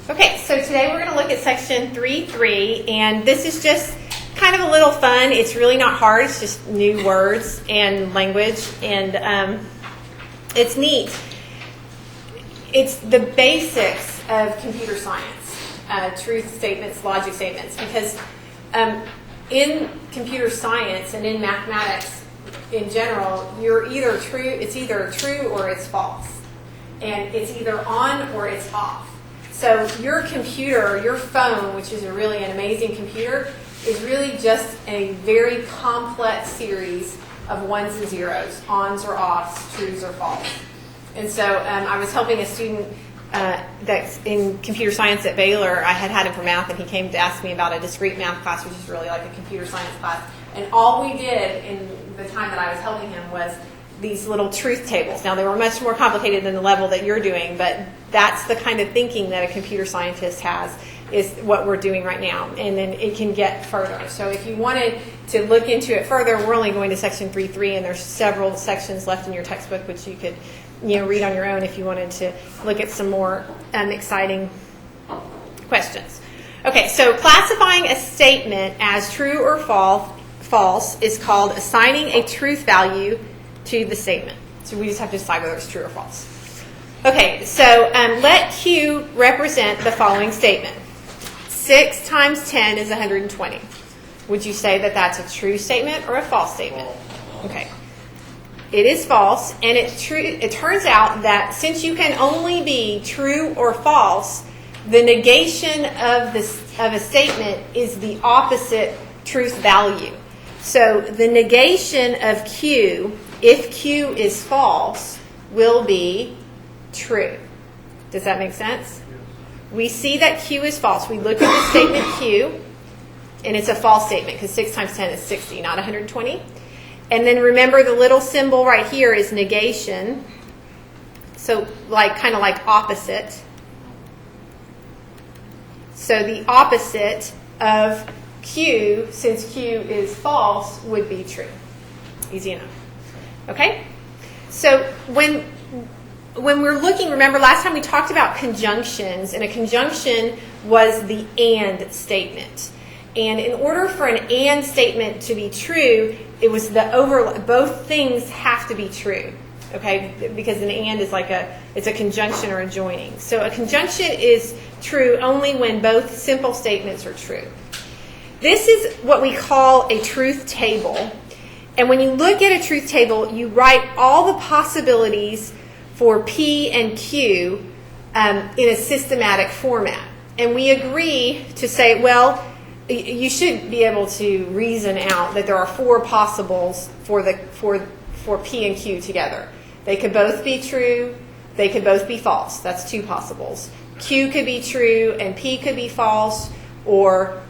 Okay, so today we're going to look at section 3.3, and this is just kind of a little fun. It's really not hard. It's just new words and language, and it's neat. It's the basics of computer science, truth statements, logic statements, because in computer science and in mathematics in general, it's either true or it's false, and it's either on or it's off. So your computer, your phone, which is really an amazing computer, is really just a very complex series of ones and zeros, ons or offs, trues or false. And so I was helping a student that's in computer science at Baylor. I had him for math, and he came to ask me about a discrete math class, which is really like a computer science class. And all we did in the time that I was helping him was these little truth tables. Now, they were much more complicated than the level that you're doing, but that's the kind of thinking that a computer scientist has, is what we're doing right now. And then it can get further. So if you wanted to look into it further, we're only going to section 3.3, and there's several sections left in your textbook which you could read on your own if you wanted to look at some more exciting questions. Okay, so classifying a statement as true or false is called assigning a truth value to the statement. So we just have to decide whether it's true or false. Okay, so let Q represent the following statement. 6 times 10 is 120. Would you say that that's a true statement or a false statement? Okay. It is false, and it turns out that since you can only be true or false, the negation of a statement is the opposite truth value. So the negation of Q, if Q is false, will be true. Does that make sense? We see that Q is false. We look at the statement Q, and it's a false statement because 6 times 10 is 60, not 120. And then remember the little symbol right here is negation. So kind of like opposite. So the opposite of Q, since Q is false, would be true. Easy enough. Okay? So when we're looking, remember last time we talked about conjunctions, and a conjunction was the and statement. And in order for an and statement to be true, it was both things have to be true, okay? Because an and is it's a conjunction or a joining. So a conjunction is true only when both simple statements are true. This is what we call a truth table. And when you look at a truth table, you write all the possibilities for P and Q in a systematic format. And we agree to say, well, you should be able to reason out that there are 4 possibles for P and Q together. They could both be true. They could both be false. That's 2 possibles. Q could be true and P could be false, or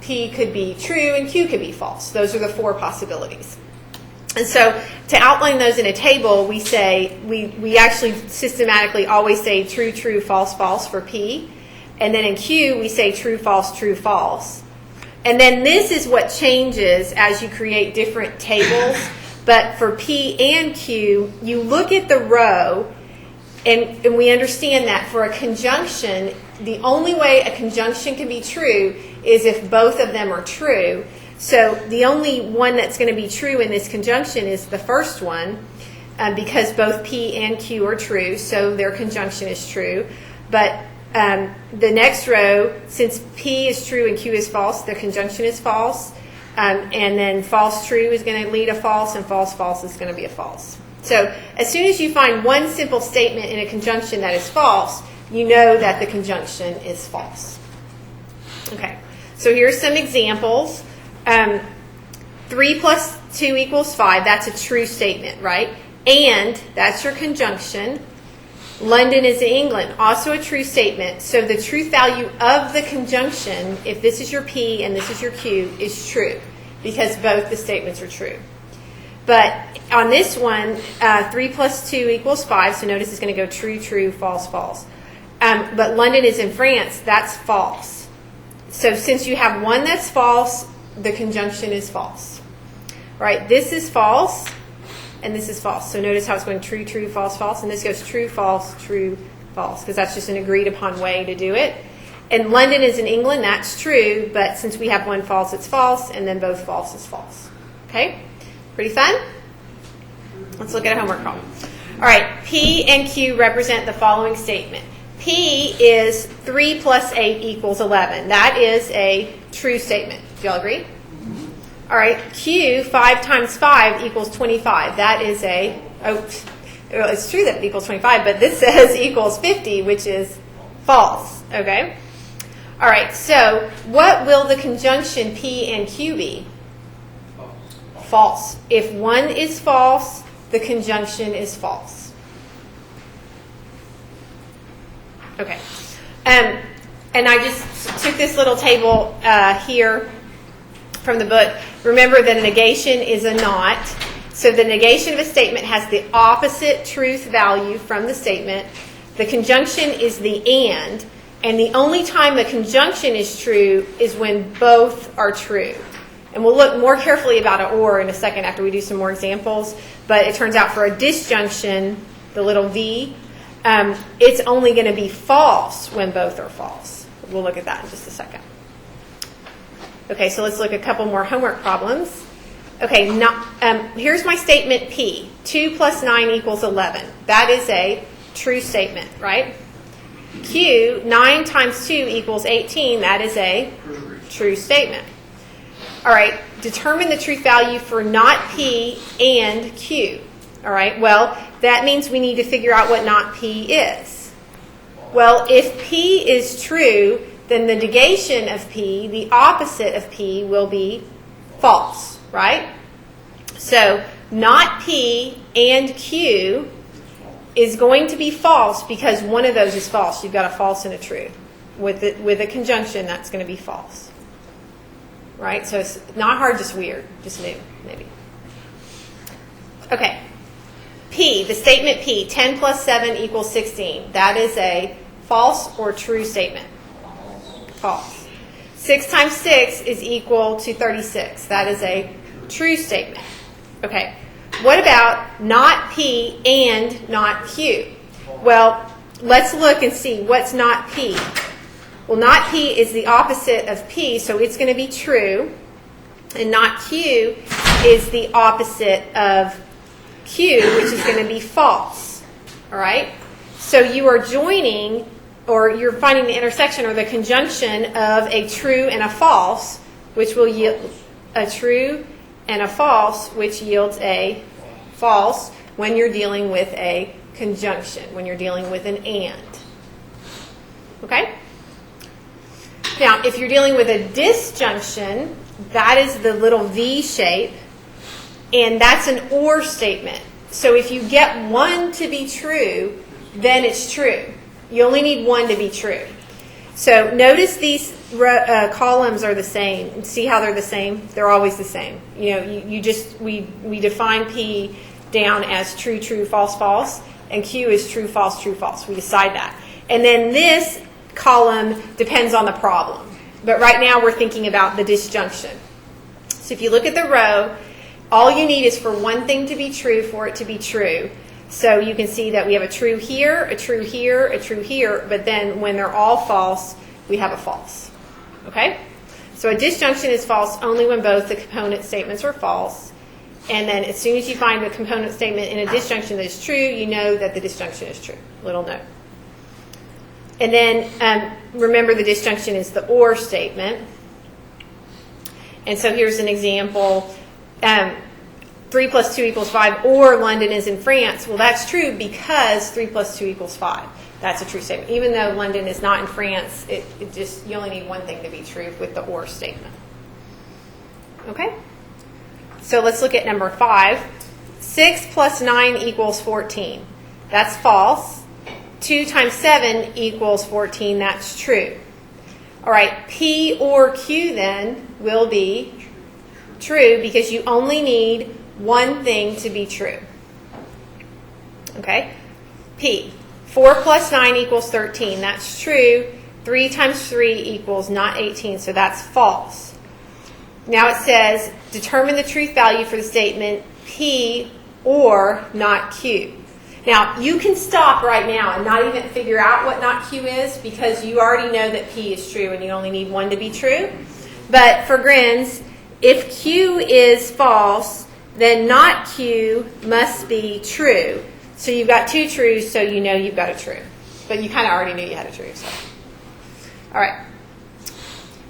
P could be true and Q could be false. Those are the 4 possibilities. And so to outline those in a table, we say we actually systematically always say true, true, false, false for P. And then in Q, we say true, false, true, false. And then this is what changes as you create different tables. But for P and Q, you look at the row, and we understand that for a conjunction, the only way a conjunction can be true is if both of them are true. So the only one that's going to be true in this conjunction is the first one, because both P and Q are true, so their conjunction is true. But the next row, since P is true and Q is false, the conjunction is false. And then false true is going to lead a false, and false false is going to be a false. So as soon as you find one simple statement in a conjunction that is false, you know that the conjunction is false. Okay, so here's some examples. 3 plus 2 equals 5. That's a true statement, right? And that's your conjunction. London is in England, also a true statement. So the truth value of the conjunction, if this is your P and this is your Q, is true because both the statements are true. But on this one, 3 plus 2 equals 5. So notice it's going to go true, true, false, false. But London is in France. That's false. So since you have one that's false, the conjunction is false. Right? This is false. And this is false. So notice how it's going true, true, false, false. And this goes true, false, false, because that's just an agreed upon way to do it. And London is in England, that's true, but since we have one false, it's false, and then both false is false. Okay? Pretty fun? Let's look at a homework problem. All right, P and Q represent the following statement. P is 3 plus 8 equals 11. That is a true statement. Do y'all agree? All right, Q, 5 times 5 equals 25. That is it's true that it equals 25, but this says equals 50, which is false. Okay? All right, so what will the conjunction P and Q be? False. If one is false, the conjunction is false. Okay. And I just took this little table here from the book. Remember that a negation is a not. So the negation of a statement has the opposite truth value from the statement. The conjunction is the and the only time the conjunction is true is when both are true. And we'll look more carefully about an or in a second after we do some more examples. But it turns out for a disjunction, the little v, it's only going to be false when both are false. We'll look at that in just a second. Okay, so let's look at a couple more homework problems. Okay, here's my statement P. 2 plus 9 equals 11. That is a true statement, right? Q, 9 times 2 equals 18. That is a true statement. All right, determine the truth value for not P and Q. All right, well, that means we need to figure out what not P is. Well, if P is true, then the negation of P, the opposite of P, will be false, right? So not P and Q is going to be false because one of those is false. You've got a false and a true. With a conjunction, that's going to be false. Right? So it's not hard, just weird. Just new, maybe. Okay. P, the statement P, 10 plus 7 equals 16. That is a false or true statement. False. 6 times 6 is equal to 36. That is a true statement. Okay. What about not P and not Q? Well, let's look and see what's not P. Well, not P is the opposite of P, so it's going to be true. And not Q is the opposite of Q, which is going to be false. All right? So you are joining, or you're finding the intersection or the conjunction of a true and a false, which will yield a true and a false, which yields a false when you're dealing with a conjunction, when you're dealing with an and. Okay? Now, if you're dealing with a disjunction, that is the little V shape, and that's an or statement. So if you get one to be true, then it's true. You only need one to be true. So notice these columns are the same. See how they're the same? They're always the same. You know, we define P down as true, true, false, false, and Q is true, false, true, false. We decide that. And then this column depends on the problem. But right now we're thinking about the disjunction. So if you look at the row, all you need is for one thing to be true for it to be true. So you can see that we have a true here, a true here, a true here, but then when they're all false, we have a false. Okay? So a disjunction is false only when both the component statements are false. And then as soon as you find a component statement in a disjunction that is true, you know that the disjunction is true. Little note. And then remember the disjunction is the or statement. And so here's an example. 3 plus 2 equals 5, or London is in France. Well, that's true because 3 plus 2 equals 5. That's a true statement. Even though London is not in France, you only need one thing to be true with the or statement. Okay? So let's look at number 5. 6 plus 9 equals 14. That's false. 2 times 7 equals 14. That's true. All right, P or Q then will be true because you only need one thing to be true. Okay? P. 4 plus 9 equals 13. That's true. 3 times 3 equals not 18, so that's false. Now it says, determine the truth value for the statement P or not Q. Now, you can stop right now and not even figure out what not Q is because you already know that P is true and you only need one to be true. But for grins, if Q is false, then not Q must be true. So you've got two trues, so you know you've got a true. But you kind of already knew you had a true. So. All right.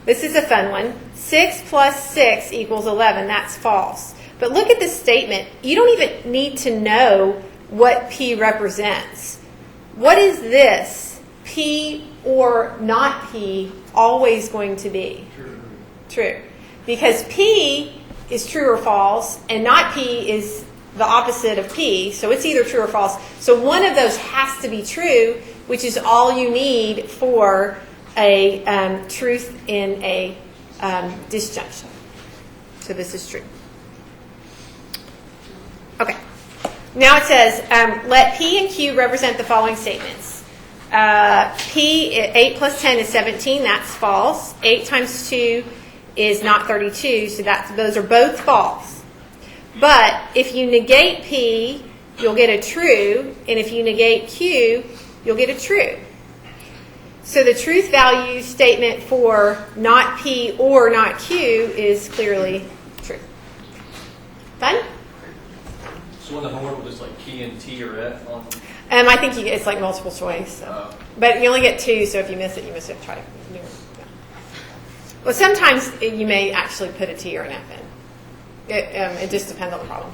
This is a fun one. 6 plus 6 equals 11. That's false. But look at this statement. You don't even need to know what P represents. What is this? P or not P always going to be? True. Because P is true or false, and not P is the opposite of P, so it's either true or false. So one of those has to be true, which is all you need for a truth in a disjunction. So this is true. Okay. Now it says, let P and Q represent the following statements. P, 8 plus 10 is 17. That's false. 8 times 2 is not 32. So those are both false. But if you negate P, you'll get a true. And if you negate Q, you'll get a true. So the truth value statement for not P or not Q is clearly true. Fun? So when the homework was like P and T or F on? I think it's like multiple choice. So. But you only get 2, so if you miss it, you miss it. Try to do it. Yeah. Well, sometimes you may actually put a T or an F in. It just depends on the problem.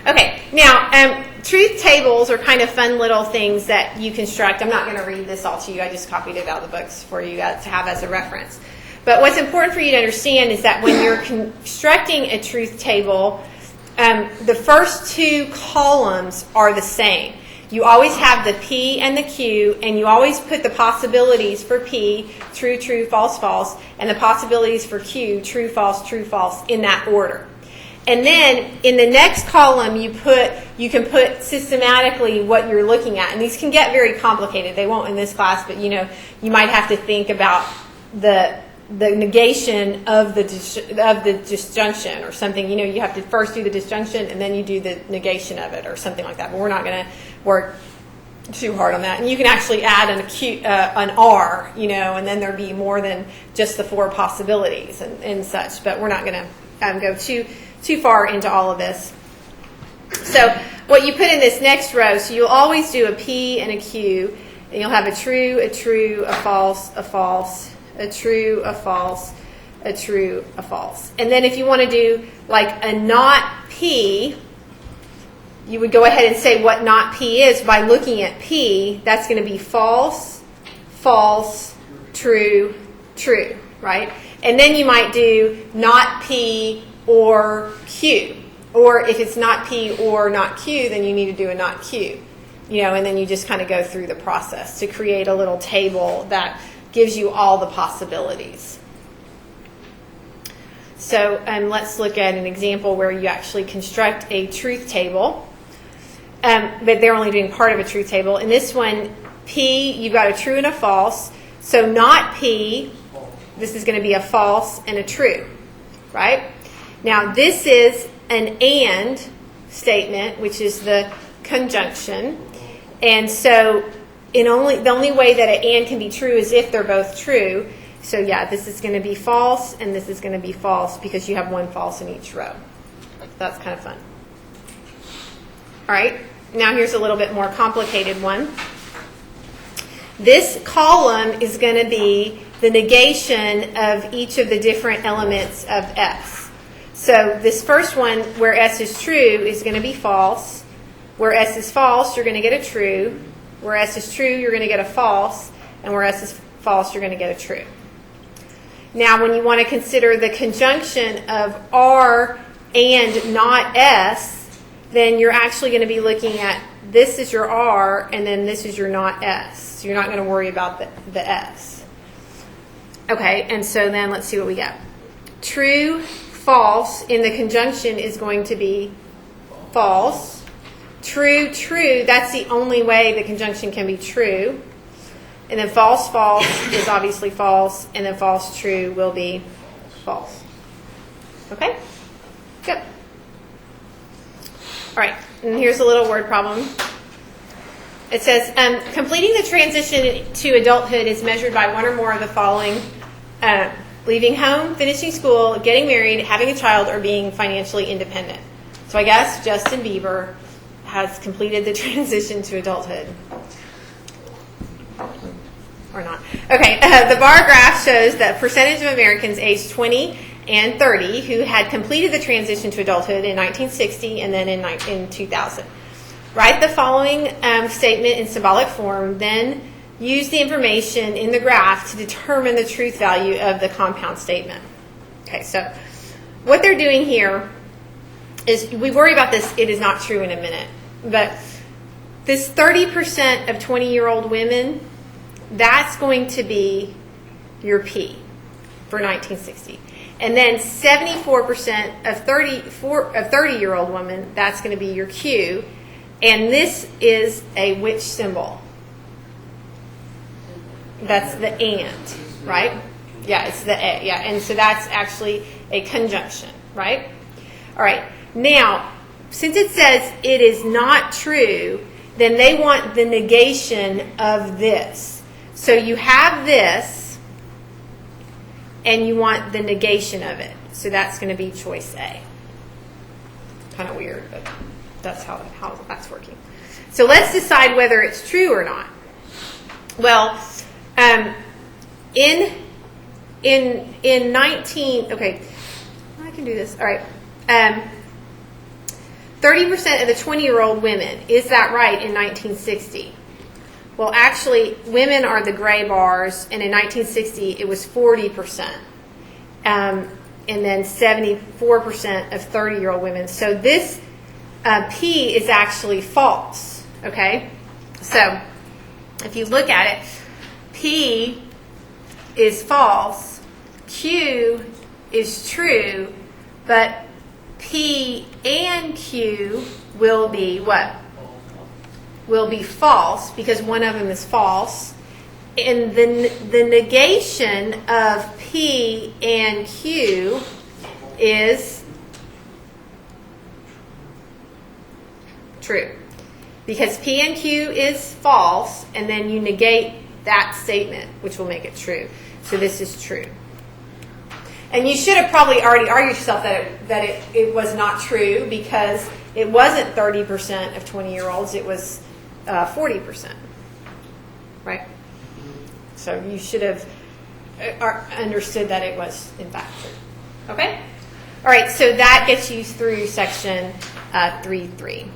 Okay, now truth tables are kind of fun little things that you construct. I'm not going to read this all to you. I just copied it out of the books for you guys to have as a reference. But what's important for you to understand is that when you're constructing a truth table, the first 2 columns are the same. You always have the P and the Q, and you always put the possibilities for P, true, true, false, false, and the possibilities for Q, true, false, in that order. And then in the next column, you can put systematically what you're looking at. And these can get very complicated. They won't in this class, but you might have to think about the negation of the disjunction or something. You have to first do the disjunction and then you do the negation of it or something like that. But we're not going to work too hard on that. And you can actually add an R, and then there'd be more than just the 4 possibilities and such. But we're not going to go too far into all of this. So what you put in this next row, so you'll always do a P and a Q, and you'll have a true, a false, a true, a false, a true, a false. And then if you want to do like a not P, you would go ahead and say what not P is by looking at P. That's going to be false, false, true, true, right? And then you might do not P or Q. Or if it's not P or not Q, then you need to do a not Q. And then you just kind of go through the process to create a little table that gives you all the possibilities. So let's look at an example where you actually construct a truth table. But they're only doing part of a truth table. In this one, P, you've got a true and a false. So not P, this is going to be a false and a true, right? Now this is an and statement, which is the conjunction. And so the only way that an and can be true is if they're both true. So yeah, this is going to be false and this is going to be false because you have one false in each row. That's kind of fun. All right, now here's a little bit more complicated one. This column is going to be the negation of each of the different elements of S. So this first one, where S is true, is going to be false. Where S is false, you're going to get a true. Where S is true, you're going to get a false. And where S is false, you're going to get a true. Now, when you want to consider the conjunction of R and not S, then you're actually going to be looking at this is your R and then this is your not S. So you're not going to worry about the S. Okay, and so then let's see what we get. True, false in the conjunction is going to be false. True, true, that's the only way the conjunction can be true. And then false, false is obviously false. And then false, true will be false. Okay? Good. All right, and here's a little word problem. It says, completing the transition to adulthood is measured by one or more of the following: leaving home, finishing school, getting married, having a child, or being financially independent. So I guess Justin Bieber has completed the transition to adulthood. Or not. Okay, the bar graph shows the percentage of Americans aged 20 and 30 who had completed the transition to adulthood in 1960 and then in 2000. Write the following statement in symbolic form, then use the information in the graph to determine the truth value of the compound statement. Okay, so what they're doing here is, we worry about this, it is not true in a minute, but this 30% of 20-year-old women, that's going to be your P for 1960. And then 74% of 30-year-old women, that's going to be your Q. And this is a which symbol? That's the and, right? Yeah, it's the A. Yeah, and so that's actually a conjunction, right? All right. Now, since it says it is not true, then they want the negation of this. So you have this, and you want the negation of it. So that's going to be choice A. Kind of weird, but that's how that's working. So let's decide whether it's true or not. Well, in 19, okay, I can do this. All right. 30% of the 20-year-old women, is that right, in 1960? Well, actually, women are the gray bars, and in 1960 it was 40%. And then 74% of 30-year-old women. So this P is actually false, okay? So if you look at it, P is false, Q is true, but P and Q will be what? Will be false, because one of them is false. And the negation of P and Q is true, because P and Q is false, and then you negate that statement, which will make it true. So this is true. And you should have probably already argued yourself that it was not true, because it wasn't 30% of 20-year-olds, it was 40%, right? So you should have understood that it was, in fact, true. Okay? All right, so that gets you through section 3.3.